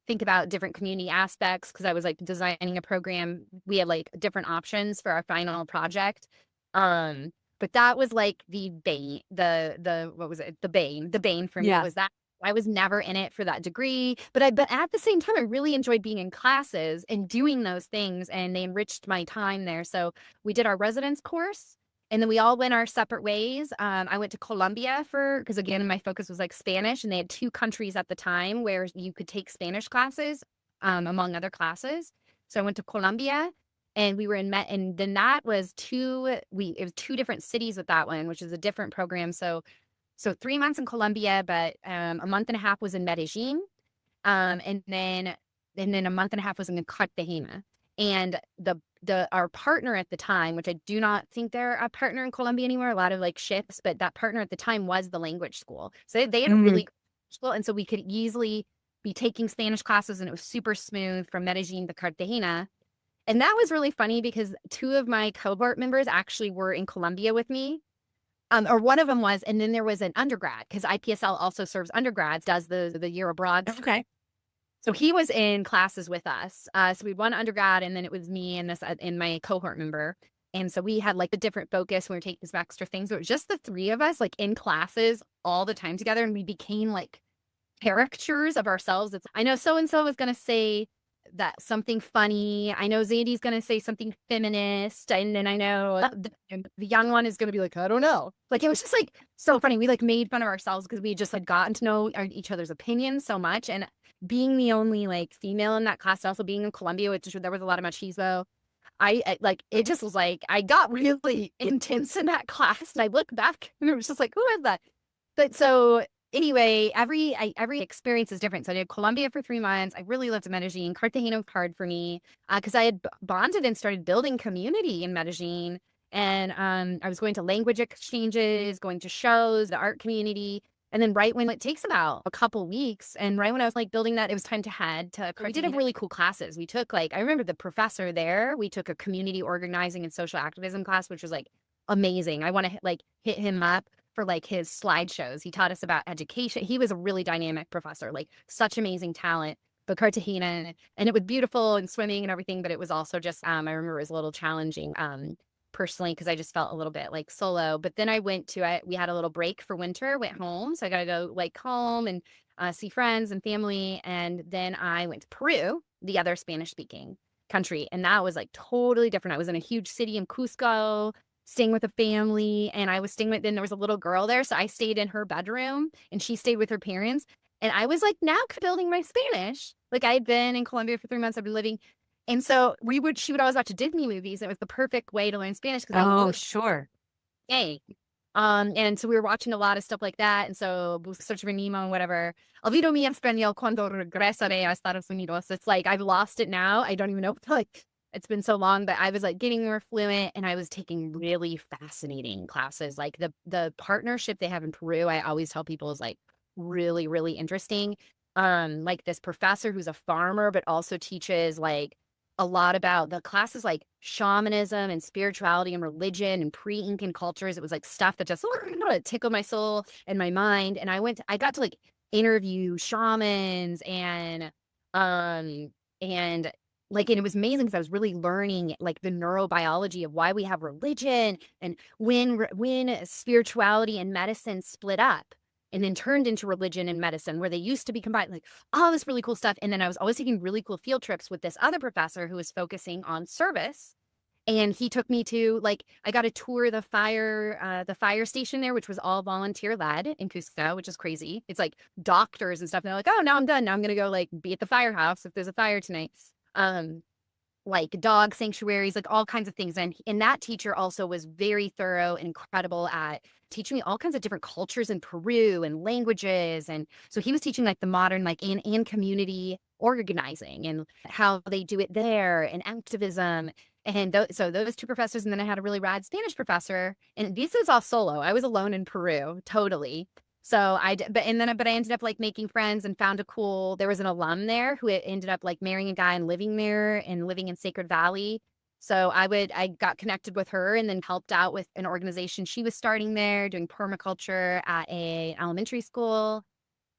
think about different community aspects, because I was designing a program. We had different options for our final project. But that was the bane, what was it? The bane for me was that I was never in it for that degree. But at the same time, I really enjoyed being in classes and doing those things, and they enriched my time there. So we did our residence course, and then we all went our separate ways. I went to Colombia because again, my focus was Spanish, and they had 2 countries at the time where you could take Spanish classes, among other classes. So I went to Colombia, and we were and then that was it was 2 different cities with that one, which is a different program. So 3 months in Colombia, but a month and a half was in Medellin, and then a month and a half was in Cartagena. And our partner at the time, which I do not think they're a partner in Colombia anymore, a lot of shifts, but that partner at the time was the language school. So they had a really good school, and so we could easily be taking Spanish classes, and it was super smooth from Medellin to Cartagena. And that was really funny, because 2 of my cohort members actually were in Colombia with me. Or one of them was, and then there was an undergrad, because IPSL also serves undergrads, does the year abroad. Okay. So he was in classes with us. So we had one undergrad, and then it was me and my cohort member. And so we had the different focus when we were taking some extra things. So it was just the 3 of us in classes all the time together, and we became caricatures of ourselves. I know so-and-so was going to say that something funny. I know Zandy's going to say something feminist. And then I know the young one is going to be I don't know. It was just so funny. We made fun of ourselves, because we just had gotten to know each other's opinions so much. And being the only female in that class, and also being in Colombia, which there was a lot of machismo, it just was I got really intense in that class. And I look back, and it was just who is that? But so anyway, every experience is different. So I did Colombia for 3 months. I really loved Medellin. Cartagena was hard for me, because I had bonded and started building community in Medellin. And I was going to language exchanges, going to shows, the art community. And then right when it takes about a couple weeks, and right when I was building that, it was time to head to Cartagena. We did have really cool classes. We took I remember the professor there, we took a community organizing and social activism class, which was amazing. I want to hit him up for his slideshows. He taught us about education. He was a really dynamic professor, such amazing talent. But Cartagena, and it was beautiful and swimming and everything, but it was also just, I remember it was a little challenging. personally because I just felt a little bit like solo. But then we had a little break for winter, went home. So I got to go like home and see friends and family. And then I went to Peru, the other Spanish speaking country. And that was like totally different. I was in a huge city in Cusco, staying with a family, and then there was a little girl there. So I stayed in her bedroom and she stayed with her parents. And I was like now building my Spanish. Like I had been in Colombia for 3 months. I've been living. And so she would always watch Disney movies. It was the perfect way to learn Spanish. Sure. Yay. And so we were watching a lot of stuff like that. And so searching for Nemo and whatever. Olvido mi español cuando regresaré a Estados Unidos. It's like, I've lost it now. I don't even know. Like, it's been so long, but I was like getting more fluent and I was taking really fascinating classes. Like the partnership they have in Peru, I always tell people is like really, really interesting. Like this professor who's a farmer, but also teaches like a lot about the classes like shamanism and spirituality and religion and pre-Incan cultures. It was like stuff that just tickled my soul and my mind. And I got to like interview shamans and it was amazing because I was really learning like the neurobiology of why we have religion and when spirituality and medicine split up and then turned into religion and medicine where they used to be combined, like all this really cool stuff. And then I was always taking really cool field trips with this other professor who was focusing on service. And he took me to I got to tour the fire station there, which was all volunteer led in Cusco, which is crazy. It's like doctors and stuff. And they're like, oh, now I'm done. Now I'm going to go be at the firehouse if there's a fire tonight. Like dog sanctuaries, like all kinds of things. And that teacher also was very thorough and incredible at teaching me all kinds of different cultures in Peru and languages. And so he was teaching like the modern, and community organizing and how they do it there and activism. And so those two professors, and then I had a really rad Spanish professor, and this is all solo. I was alone in Peru, totally. So but I ended up making friends and found there was an alum there who ended up marrying a guy and living there and living in Sacred Valley. So I got connected with her and then helped out with an organization she was starting there, doing permaculture at a elementary school.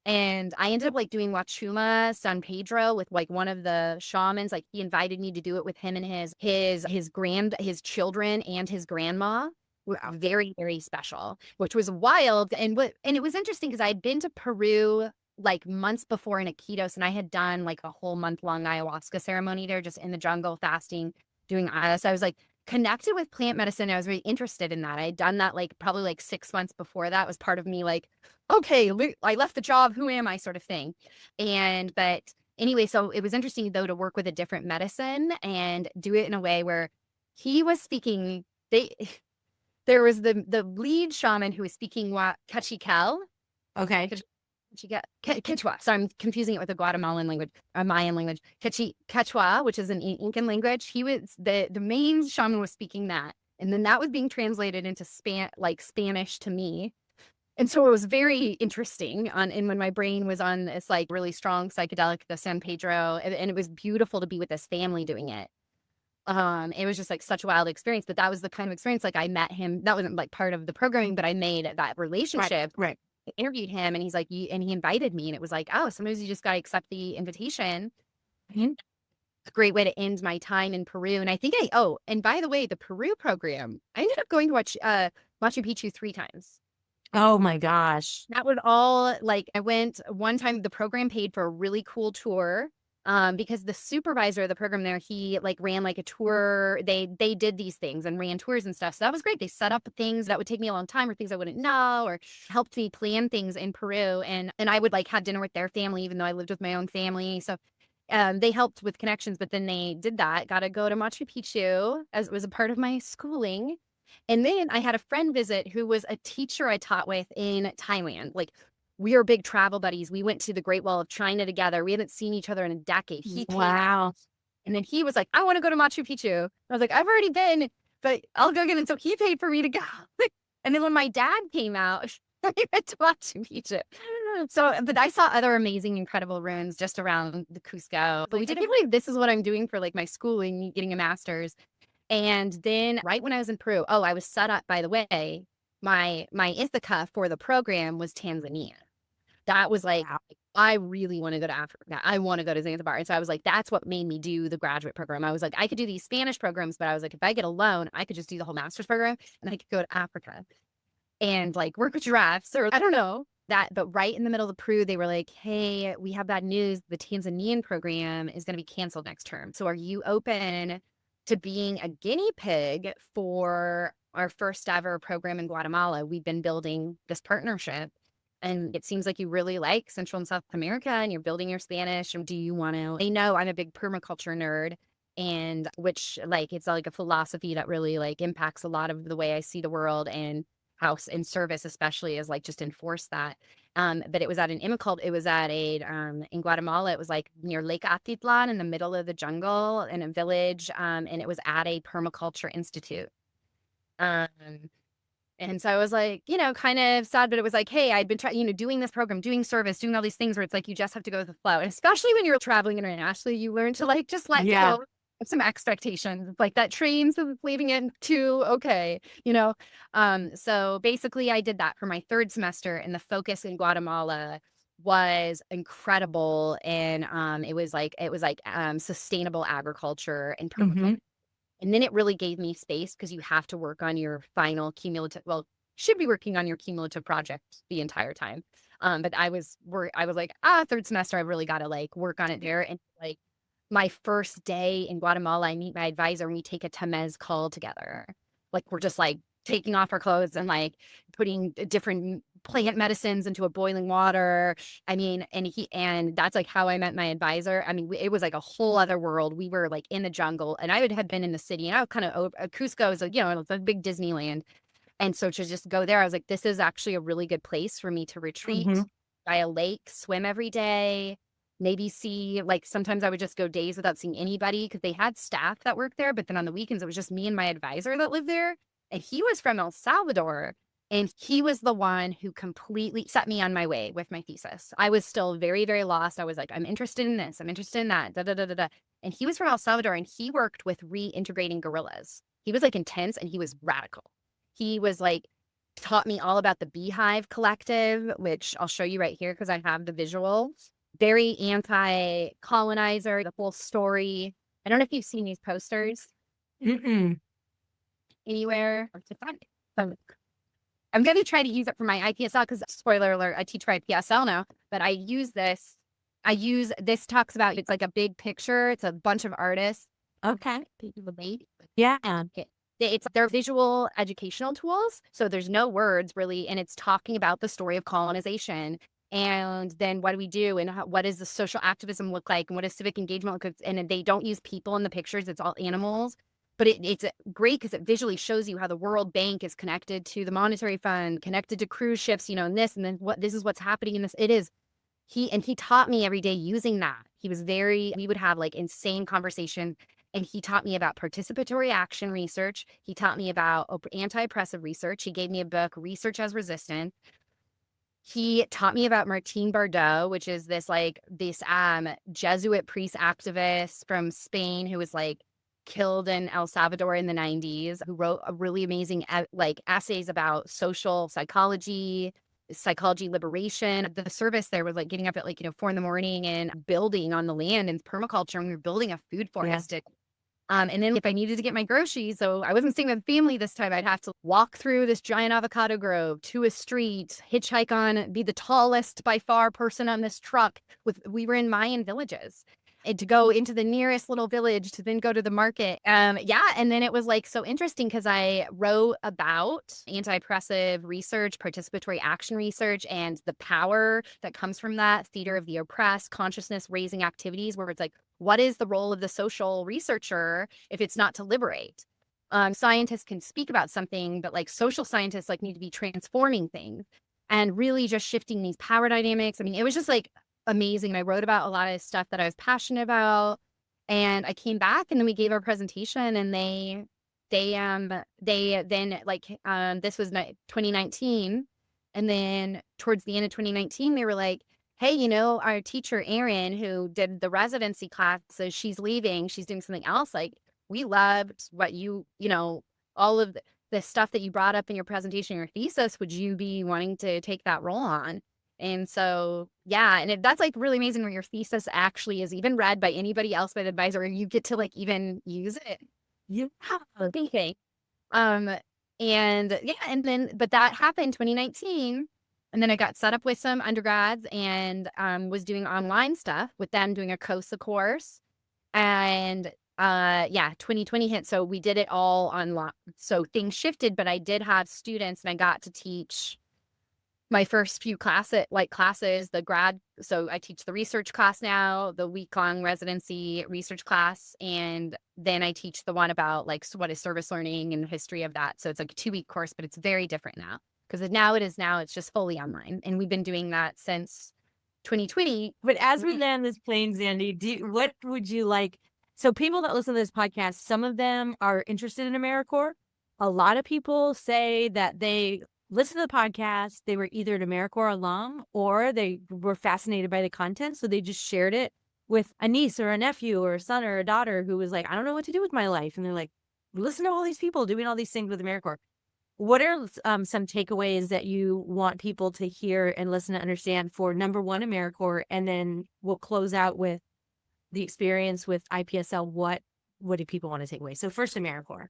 And I ended up doing Wachuma San Pedro with one of the shamans. He invited me to do it with him and his children and his grandma. Very, very special, which was wild. And it was interesting because I had been to Peru months before in Iquitos, and I had done a whole month-long ayahuasca ceremony there, just in the jungle, fasting, doing ayahuasca. So I was connected with plant medicine. I was really interested in that. I had done that probably 6 months before. That was part of me okay, I left the job. Who am I, sort of thing. But anyway, so it was interesting though to work with a different medicine and do it in a way where he was speaking. There was the lead shaman who was speaking Cachiquel. Okay. Quechua. So I'm confusing it with the Guatemalan language, Mayan language. Quechua, which is an Incan language. He was the main shaman was speaking that, and then that was being translated into Spanish to me. And so it was very interesting. And when my brain was on this really strong psychedelic, the San Pedro, and it was beautiful to be with this family doing it. It was just such a wild experience, but that was the kind of experience I met him. That wasn't part of the programming, but I made that relationship. Right. I interviewed him, and he's and he invited me, and it was oh, sometimes you just got to accept the invitation. Mm-hmm. A great way to end my time in Peru. And I think and by the way, the Peru program, I ended up going to watch Machu Picchu 3 times. Oh my gosh. That would all I went one time, the program paid for a really cool tour. Because the supervisor of the program there, he ran a tour. They did these things and ran tours and stuff. So that was great. They set up things that would take me a long time or things I wouldn't know, or helped me plan things in Peru. And I would have dinner with their family, even though I lived with my own family. So they helped with connections, but then they did that. Got to go to Machu Picchu as it was a part of my schooling. And then I had a friend visit who was a teacher I taught with in Thailand. We are big travel buddies. We went to the Great Wall of China together. We hadn't seen each other in a decade. He came out, and then he was I want to go to Machu Picchu. I was I've already been, but I'll go get it. So he paid for me to go. And then when my dad came out, I went to Machu Picchu. So, but I saw other amazing, incredible ruins just around the Cusco. But we did this is what I'm doing for my schooling, getting a master's. And then right when I was in Peru, I was set up, by the way, my Ithaca for the program was Tanzania. That was like, I really want to go to Africa. I want to go to Zanzibar. And so I was like, that's what made me do the graduate program. I was like, I could do these Spanish programs, but I was like, if I get a loan, I could just do the whole master's program and I could go to Africa and like work with giraffes or I don't know that. But right in the middle of Peru, they were like, hey, we have bad news. The Tanzanian program is going to be canceled next term. So are you open to being a guinea pig for our first ever program in Guatemala? We've been building this partnership. And it seems like you really like Central and South America and you're building your Spanish. And do you want to? They know I'm a big permaculture nerd, and which like it's like a philosophy that really like impacts a lot of the way I see the world, and how in service especially is like just enforce that. But it was at an IMCULT, it was at a in Guatemala, it was like near Lake Atitlan in the middle of the jungle in a village, and it was at a permaculture institute. And so I was like, you know, kind of sad, but it was like, hey, I'd been trying, you know, doing this program, doing service, doing all these things where it's like, you just have to go with the flow. And especially when you're traveling internationally, you learn to like, just let go of some expectations. Like that train's leaving it too, okay, you know? So basically I did that for my third semester, and the focus in Guatemala was incredible. And it was like sustainable agriculture and permaculture. And then it really gave me space because you have to work on your final cumulative, well, should be working on your cumulative project the entire time. But I was like, third semester, I really got to like work on it there. And like my first day in Guatemala, I meet my advisor and we take a Tamez call together. Like we're just like taking off our clothes and like putting different plant medicines into a boiling water. I mean, and that's like how I met my advisor. I mean, it was like a whole other world. We were like in the jungle, and I would have been in the city, and I was kind of Cusco is like, you know, it's a big Disneyland. And so to just go there, I was like, this is actually a really good place for me to retreat by a lake, swim every day, maybe see, like sometimes I would just go days without seeing anybody because they had staff that worked there. But then on the weekends, it was just me and my advisor that lived there. And he was from El Salvador. And he was the one who completely set me on my way with my thesis. I was still very, very lost. I was like, I'm interested in this. I'm interested in that. Da, da, da, da, da. And he was from El Salvador, and he worked with reintegrating gorillas. He was like intense, and he was radical. He was like, taught me all about the Beehive Collective, which I'll show you right here because I have the visual. Very anti-colonizer, the whole story. I don't know if you've seen these posters anywhere. I'm going to try to use it for my IPSL because, spoiler alert, I teach for IPSL now, but I use this. This talks about, it's like a big picture. It's a bunch of artists. Okay. Yeah. They're visual educational tools. So there's no words really. And it's talking about the story of colonization. And then what do we do? And what does the social activism look like? And what does civic engagement look like? And they don't use people in the pictures. It's all animals. But it's great because it visually shows you how the World Bank is connected to the Monetary Fund, connected to cruise ships, you know, and then this is what's happening in this. It is. He taught me every day using that. We would have like insane conversation, and he taught me about participatory action research. He taught me about anti-oppressive research. He gave me a book, Research as Resistance. He taught me about Martín Bardot, which is this Jesuit priest activist from Spain who was like killed in El Salvador in the 90s, who wrote a really amazing essays about social psychology liberation. The service there was like getting up at 4 a.m. and building on the land and permaculture, and we were building a food forest. And then if I needed to get my groceries, so I wasn't staying with family this time, I'd have to walk through this giant avocado grove to a street, hitchhike on, be the tallest by far person on this truck. We were in Mayan villages. And to go into the nearest little village to then go to the market. And then it was like so interesting because I wrote about anti-oppressive research, participatory action research, and the power that comes from that, theater of the oppressed, consciousness raising activities, where it's like, what is the role of the social researcher if it's not to liberate? Scientists can speak about something, but like social scientists need to be transforming things and really just shifting these power dynamics. I mean, it was just like amazing. I wrote about a lot of stuff that I was passionate about, and I came back, and then we gave our presentation, and this was 2019, and then towards the end of 2019 they were like, hey, our teacher Erin, who did the residency classes, she's leaving, she's doing something else. Like, we loved what all of the stuff that you brought up in your presentation, your thesis. Would you be wanting to take that role on? And so, yeah, and that's like really amazing when your thesis actually is even read by anybody else, by the advisor, or you get to like even use it. You have a thing. And yeah, and then, but that happened 2019. And then I got set up with some undergrads and was doing online stuff with them, doing a COSA course. And yeah, 2020 hit. So we did it all online. So things shifted, but I did have students and I got to teach my first few classes, the grad. So I teach the research class now, the week-long residency research class. And then I teach the one about like, so what is service learning and the history of that. So it's like a 2-week course, but it's very different now because now it's just fully online. And we've been doing that since 2020. But as we land this plane, Zandy, what would you like? So people that listen to this podcast, some of them are interested in AmeriCorps. A lot of people say that they listen to the podcast, they were either an AmeriCorps alum or they were fascinated by the content. So they just shared it with a niece or a nephew or a son or a daughter who was like, I don't know what to do with my life. And they're like, listen to all these people doing all these things with AmeriCorps. What are some takeaways that you want people to hear and listen to understand for number one, AmeriCorps, and then we'll close out with the experience with IPSL. What do people want to take away? So first, AmeriCorps.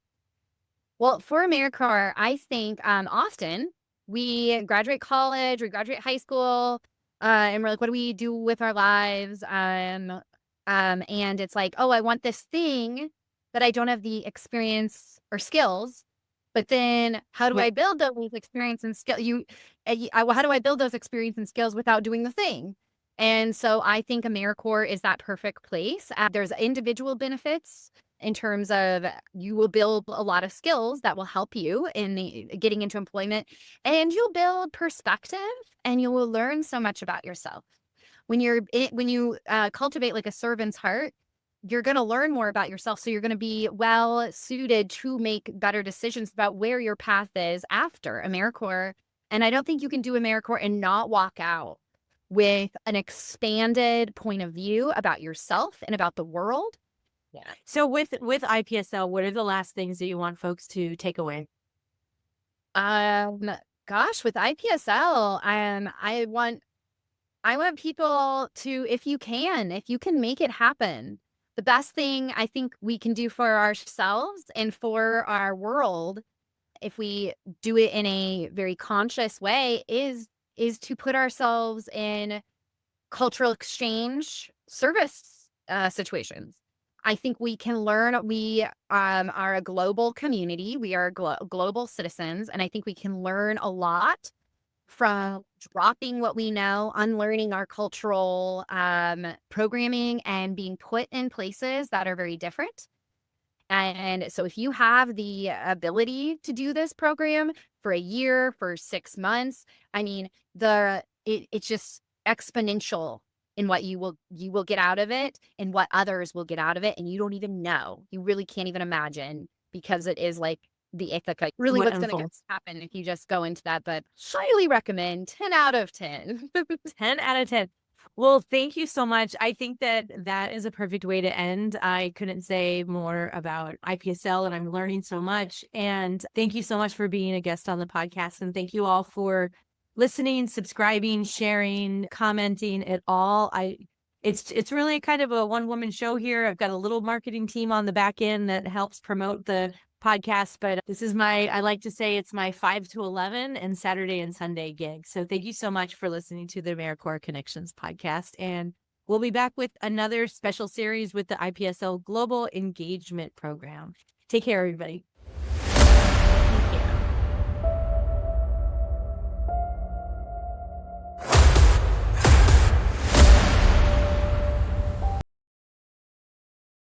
Well, for AmeriCorps, I think often we graduate college, we graduate high school, and we're like, what do we do with our lives? And it's like, oh, I want this thing, but I don't have the experience or skills. But then how do I build those experience and skill? How do I build those experience and skills without doing the thing? And so I think AmeriCorps is that perfect place. There's individual benefits in terms of you will build a lot of skills that will help you in getting into employment, and you'll build perspective and you will learn so much about yourself. When you cultivate like a servant's heart, you're going to learn more about yourself. So you're going to be well suited to make better decisions about where your path is after AmeriCorps. And I don't think you can do AmeriCorps and not walk out with an expanded point of view about yourself and about the world. Yeah. So with IPSL, what are the last things that you want folks to take away? Gosh, with IPSL, I want people to, if you can make it happen. The best thing I think we can do for ourselves and for our world, if we do it in a very conscious way, is to put ourselves in cultural exchange service situations. I think we can learn. We are a global community. We are global citizens. And I think we can learn a lot from dropping what we know, unlearning our cultural programming, and being put in places that are very different. And so if you have the ability to do this program for a year, for 6 months, I mean, it's just exponential in what you will get out of it and what others will get out of it. And you don't even know. You really can't even imagine, because it is like the Ithaca, really what's going to happen if you just go into that. But highly recommend, 10 out of 10. 10 out of 10. Well, thank you so much. I think that is a perfect way to end. I couldn't say more about IPSL, and I'm learning so much. And thank you so much for being a guest on the podcast. And thank you all for listening, subscribing, sharing, commenting at all. It's really kind of a one-woman show here. I've got a little marketing team on the back end that helps promote the podcast, but this is I like to say it's my 5 to 11 and Saturday and Sunday gig. So thank you so much for listening to the AmeriCorps Connections podcast. And we'll be back with another special series with the IPSL Global Engagement Program. Take care, everybody.